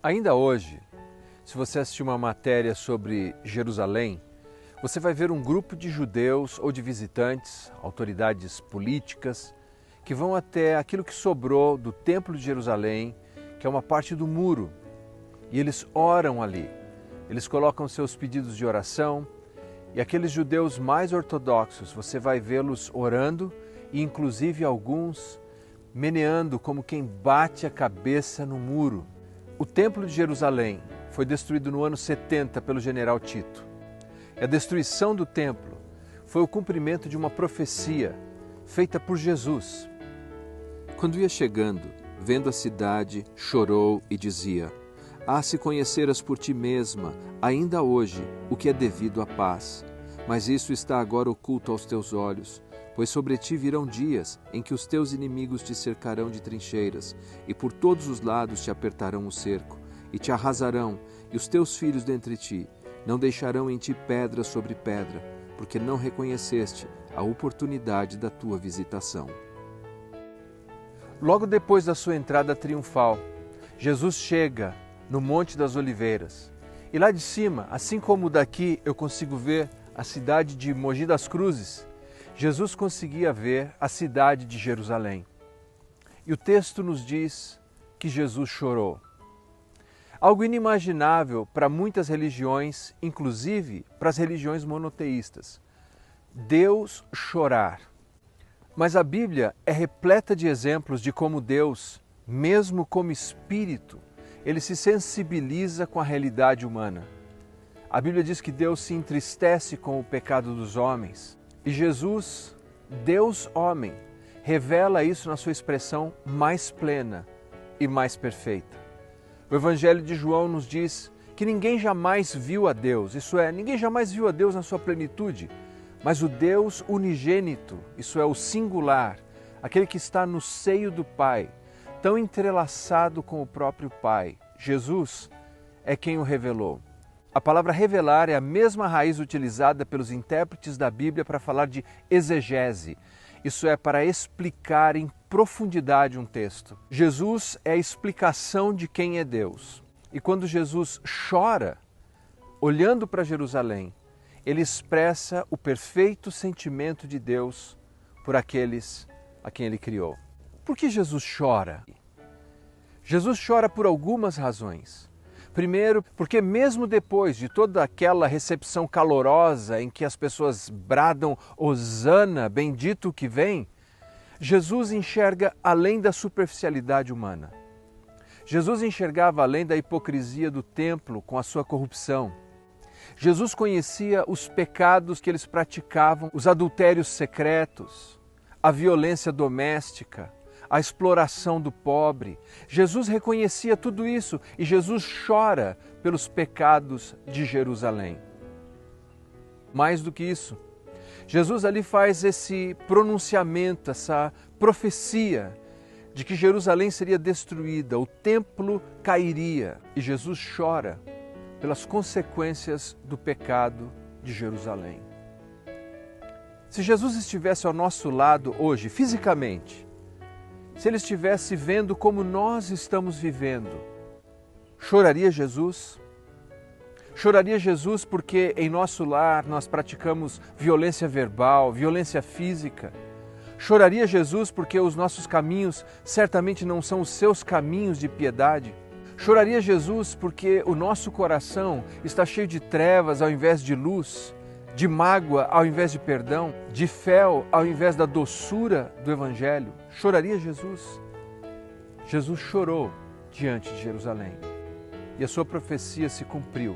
Ainda hoje, se você assistir uma matéria sobre Jerusalém, você vai ver um grupo de judeus ou de visitantes, autoridades políticas, que vão até aquilo que sobrou do Templo de Jerusalém, que é uma parte do muro, e eles oram ali. Eles colocam seus pedidos de oração, e aqueles judeus mais ortodoxos, você vai vê-los orando e inclusive alguns meneando como quem bate a cabeça no muro. O Templo de Jerusalém foi destruído no ano 70 pelo general Tito. A destruição do templo foi o cumprimento de uma profecia feita por Jesus. Quando ia chegando, vendo a cidade, chorou e dizia: "Ah, se conheceras por ti mesma, ainda hoje, o que é devido à paz. Mas isso está agora oculto aos teus olhos, pois sobre ti virão dias em que os teus inimigos te cercarão de trincheiras, e por todos os lados te apertarão o cerco, e te arrasarão, e os teus filhos dentre ti não deixarão em ti pedra sobre pedra, porque não reconheceste a oportunidade da tua visitação." Logo depois da sua entrada triunfal, Jesus chega no Monte das Oliveiras. E lá de cima, assim como daqui eu consigo ver a cidade de Mogi das Cruzes, Jesus conseguia ver a cidade de Jerusalém. E o texto nos diz que Jesus chorou. Algo inimaginável para muitas religiões, inclusive para as religiões monoteístas. Deus chorar. Mas a Bíblia é repleta de exemplos de como Deus, mesmo como espírito, ele se sensibiliza com a realidade humana. A Bíblia diz que Deus se entristece com o pecado dos homens. E Jesus, Deus homem, revela isso na sua expressão mais plena e mais perfeita. O Evangelho de João nos diz que ninguém jamais viu a Deus, isso é, ninguém jamais viu a Deus na sua plenitude, mas o Deus unigênito, isso é, o singular, aquele que está no seio do Pai, tão entrelaçado com o próprio Pai, Jesus, é quem o revelou. A palavra revelar é a mesma raiz utilizada pelos intérpretes da Bíblia para falar de exegese, isso é, para explicar em profundidade um texto. Jesus é a explicação de quem é Deus. E quando Jesus chora, olhando para Jerusalém, ele expressa o perfeito sentimento de Deus por aqueles a quem ele criou. Por que Jesus chora? Jesus chora por algumas razões. Primeiro, porque mesmo depois de toda aquela recepção calorosa em que as pessoas bradam Hosana, bendito o que vem, Jesus enxerga além da superficialidade humana. Jesus enxergava além da hipocrisia do templo com a sua corrupção. Jesus conhecia os pecados que eles praticavam, os adultérios secretos, a violência doméstica, a exploração do pobre. Jesus reconhecia tudo isso e Jesus chora pelos pecados de Jerusalém. Mais do que isso, Jesus ali faz esse pronunciamento, essa profecia de que Jerusalém seria destruída, o templo cairia e Jesus chora pelas consequências do pecado de Jerusalém. Se Jesus estivesse ao nosso lado hoje, fisicamente, se ele estivesse vendo como nós estamos vivendo, choraria Jesus? Choraria Jesus porque em nosso lar nós praticamos violência verbal, violência física? Choraria Jesus porque os nossos caminhos certamente não são os seus caminhos de piedade? Choraria Jesus porque o nosso coração está cheio de trevas ao invés de luz, de mágoa ao invés de perdão, de fel ao invés da doçura do Evangelho? Choraria Jesus? Jesus chorou diante de Jerusalém e a sua profecia se cumpriu.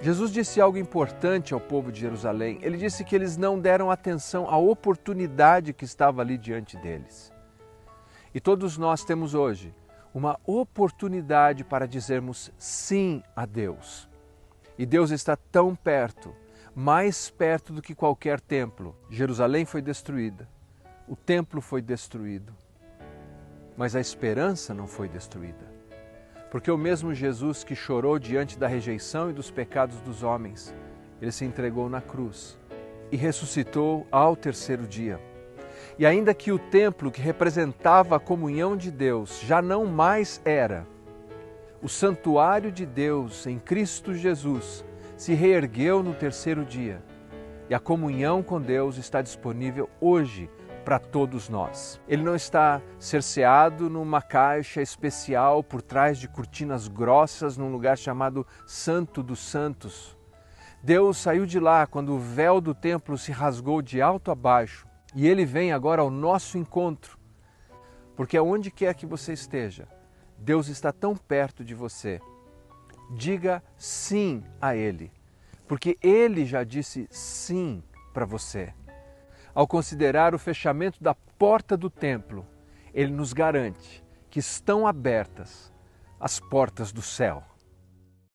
Jesus disse algo importante ao povo de Jerusalém. Ele disse que eles não deram atenção à oportunidade que estava ali diante deles. E todos nós temos hoje uma oportunidade para dizermos sim a Deus. E Deus está tão perto, mais perto do que qualquer templo. Jerusalém foi destruída, o templo foi destruído, mas a esperança não foi destruída. Porque o mesmo Jesus que chorou diante da rejeição e dos pecados dos homens, Ele se entregou na cruz e ressuscitou ao terceiro dia. E ainda que o templo que representava a comunhão de Deus já não mais era, o santuário de Deus em Cristo Jesus se reergueu no terceiro dia e a comunhão com Deus está disponível hoje para todos nós. Ele não está cerceado numa caixa especial por trás de cortinas grossas num lugar chamado Santo dos Santos. Deus saiu de lá quando o véu do templo se rasgou de alto a baixo e Ele vem agora ao nosso encontro, porque aonde quer que você esteja, Deus está tão perto de você. Diga sim a Ele, porque Ele já disse sim para você. Ao considerar o fechamento da porta do templo, Ele nos garante que estão abertas as portas do céu.